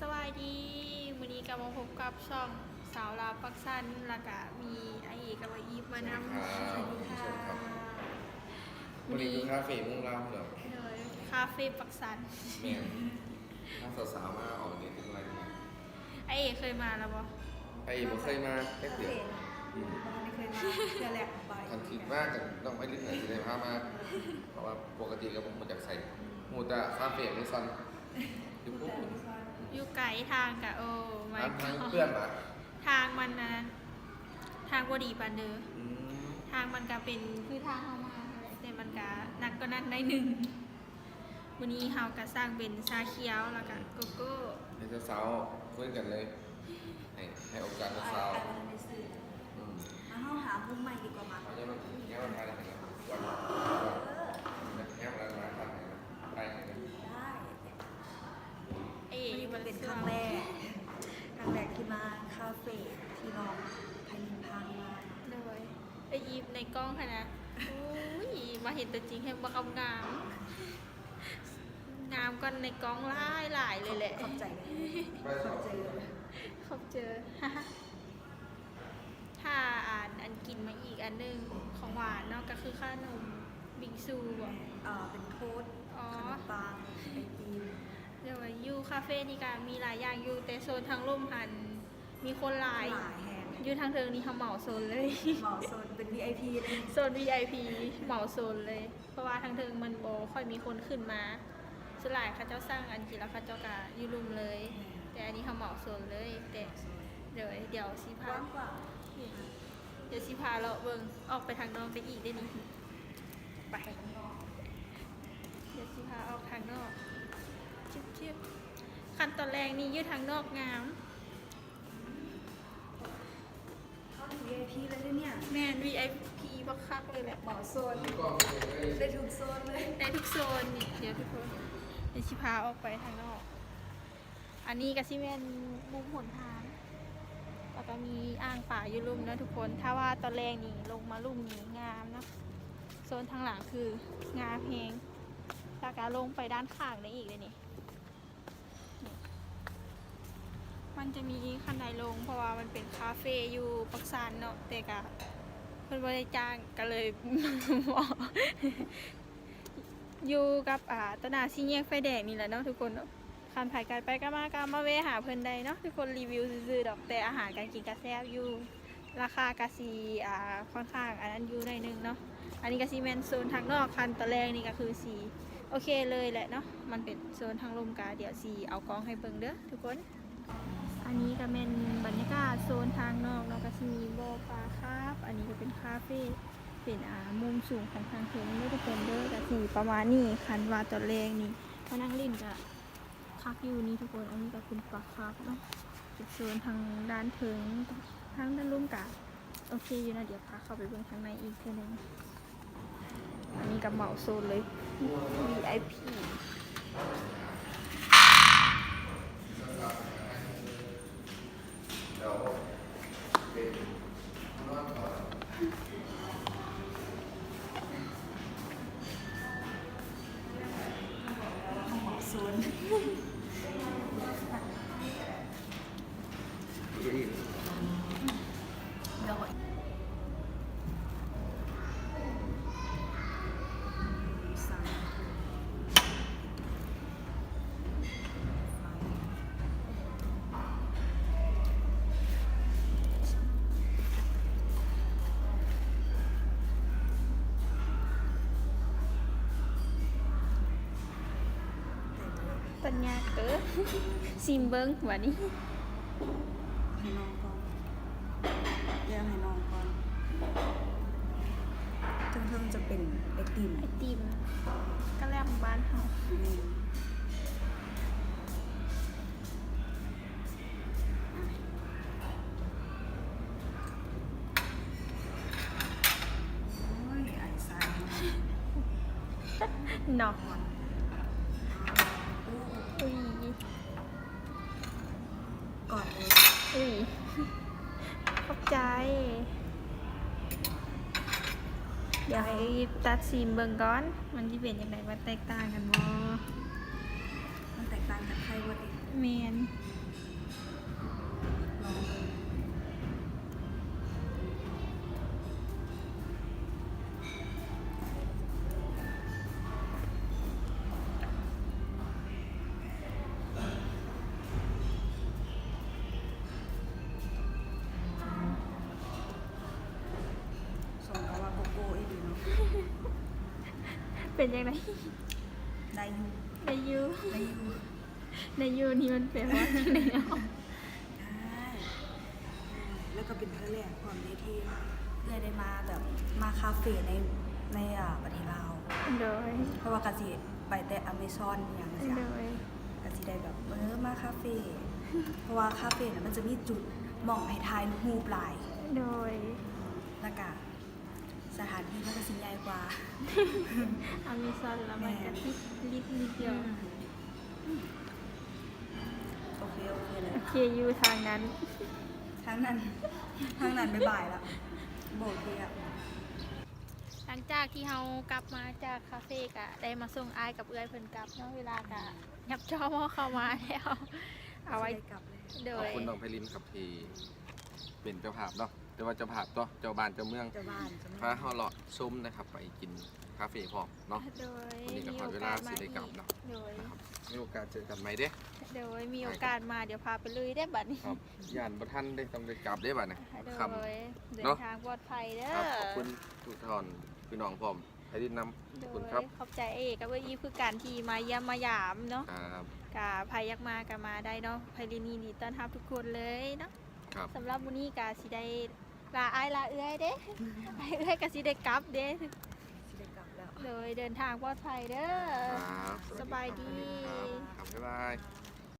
สวัสดีวันนี้ก็มาพบกับช่องสาวลาวปักสันแล้วก็มีไอเอกกับอีฟมานำสวัสดีค่ะวันนี้คือคาเฟ่มุ่งเล่าเหรอเลยคาเฟ่ปักสันแม่ถ้าสาวๆมาออกเนี่ยเป็นอะไรเนี่ยไอเอกเคยมาแล้วบ่ไอ้ผมเคยมาแค่เดียวไม่เคยมาเจอแหลกไปทันคิดมากกับต้องไปลิ้นไหนจะได้พามาเพราะว่าปกติก็ผมมาจากใส่หมูตะคาเฟ่ไม่ซันอยู่ปุ๊บอยู่ไกลทางกะโอ้ไม่ทางเพื่อนอ่ะทางมันนะทางบ่ดีปานเด้อทางมันก็เป็นคือทางเข้ามาแต่มันก็นักก็นักได้หนึ่งวันนี้เฮาก็สร้างเป็นชาเขียวแล้วก็โกโก้ในสาวๆคุยกันเลยให้โอกาสสาวมาห้องหามุมใหม่ดีกว่ามาเขาจะมาแง่วันอะไรกันวันแง่วันอะไรกันไปไหนกันได้มันเป็นครั้งแรกที่มาคาเฟ่ที่น้องไทยนินพังมาเลยไออีฟในกล้องค่ะนะอุ้ยมาเห็นตัวจริงให้บักเอางามงามกันในกล้องหลายเลยแหละขอบใจเลยขอบเจอถ้าอันกินมาอีกอันนึงของหวานเนาะก็คือขนมบิงซูเป็นโค้ดขนมปังไอติมเดี๋ยวยูคาเฟ่นี่ก็มีหลายอย่างอยู่แต่โซนทางร่มหันมีคนหลายแห่งอยู่ทางเทิงนี่เขาเหมาโซนเลยเหมาโซนเป็น VIP โซน VIP เหมาโซนเลยเพราะว่าทางเทิงมันโบค่อยมีคนขึ้นมาสลายเขาเจ้าสร้างอันจีแล้วเขาเจ้ากะยูรุมเลยแต่อันนี้เขาเหมาโซนเลยแต่เดี๋ยวสิพาเราเบิ่งออกไปทางนอกได้อีกได้นี่ไปเดี๋ยวสิพาออกทางนอกเทียบขั้นตอนแรกนี่ยืดทางนอกงามเข้าถึง VIP เลยเนี่ยแมน VIP บักคักเลยแหละเหมาโซนได้ทุกโซนเลยได้ทุกโซนนี่เดี๋ยวทุกคนเดี๋ยวสิพาออกไปทางนอกอันนี้ก็สิแม่นมุมหนทางแล้วก็มีอ่างป่าอยู่ลุ่มนะทุกคนถ้าว่าตอนแรกนี่ลงมาลุ่มนี้งามนะโซนทางหลังคืองามเพลงแล้วก็ลงไปด้านข้างได้อีกเลยนี่มันจะมีคันไดลงเพราะว่ามันเป็นคาเฟ่อยู่ปักซานเนาะแต่ก็เพิ่นบ่ได้จ้างก็เลยอยู่กับตลาดสี่แยกไฟแดงนี่แหละเนาะทุกคนคันถ่ายกันไปก็มาเวหาเพิ่นได้เนาะทุกคนรีวิวซื่อๆดอกแต่อาหารการกินก็แซ่บอยู่ราคากะสิค่อนข้างอันนั้นอยู่ในนึงเนาะอันนี้ก็สิแม่นโซนทางนอกคันตะแรงนี่ก็คือสีโอเคเลยแหละเนาะมันเป็นโซนทางลมกาเดี๋ยวสีเอากล้องให้เบิ่งเด้อทุกคนอันนี้ก็เป็นบรรยากาศโซนทางนอกเนาะก็สิมีบ่อปลาครับอันนี้ก็เป็นคาเฟ่เป็นมุมสูงของทางเทิงเด้อทุกคนเด้อก็สิประมาณนี้คันว่าตอนแรกนี่มานั่งเล่นก็คักอยู่นี่ทุกคนอันนี้ก็เป็นปลาครับเนาะเป็นโซนทางด้านเทิงทางด้านลุ่มกาโอเคอยู่นะเดี๋ยวพาเข้าไปเบิ่งทางในอีกเท่านึงอันนี้กับเหมาโซนเลย VIP เหมาโซนปัญญาซิมเบิ้งวันนี้ให้น้องก่อนเรียกให้น้องก่อนเพิ่งจะเป็นไอติมก็แลบบ้านเฮาไอซายเนาะก่อนเลยขอบใจเดี๋ยวให้ตัดซีมเบิ่งก่อนมันจะเป็นยังไงว่าแตกต่างกันบ่มันแตกต่างจากไทยวันเองแมน เป็นยังไง ได้อยู่ ในยู ได้อยู่ ในยูนี่มันเป็นว่าในเนาะ ได้แล้วก็เป็นครั้งแรกความได้ที่ได้มาแบบมาคาเฟ่ในประเทศลาว โดย เพราะว่ากะสิไปแต่อเมซอนอย่างเงี้ย โดย กะสิได้แบบมาคาเฟ่เพราะว่าคาเฟ่น่ะมันจะมีจุดหม่องให้ถ่ายรูปหลาย โดย แล้วก็สถานที่มันก็สิใหญ่กว่า อเมซอนแล้วมันก็ติดลิฟต์นิดเดียว โอเคเลย โอเคยูทางนั้น ทั้งนั้นบ๊ายบายแล้วโบกเดียว หลังจากที่เรากลับมาจากคาเฟ่กะได้มาส่งอายกับเอื้อยเพิ่นกลับเนาะเวลากะยับจอมอเข้ามาแล้วเอาไว้ กลับเลย โด ขอบ ย คุณน้องไพลินครับที่เป็นเจ้าภาพเนาะแต่ว่าเจ้าภาพตัวเจ้าบ้านเจ้าเมือง เจ้าบ้านเจ้า พา แม่ เฮาเลาะซุ้มนะครับไปกินคาเฟ่พร้อมเนาะ โดย วันนี้ก็ มี ขอ โอ เวลาก าสมา สิได้ อีก กลับเนาะ โดย นะครับมีโอกาสเจอกันไหมเด้ โดยมีโอกาสมาเดี๋ยวพาไปลุยได้บัดนี้ ครับย่านบ่ทันได้ต้องได้กลับได้บัดนะ โด ค่ำ ยเดิน เนาะ ทางปลอดภัยเด้อ ครับขอบคุณทุกท่านพี่น้องพร้อมไพลินนำขอบคุณครับ โดยขอบใจเอกกับเอื้อยอีคือการที่มาเยี่ยมมายามเนาะ ครับ กะภัยยักมากันมาได้เนาะไพลินีดีต้อนรับทุกคนเลยเนาะ ครับ สำหรับมื้อนี้กะสิได้ลาอายลาเอื้อยเด้ อายเอื้อยกะสิได้กลับเด้ สิได้กลับแล้ว โดยเดินทางปลอดภัยเด้อ ครับ สบายดี ครับบ๊ายบาย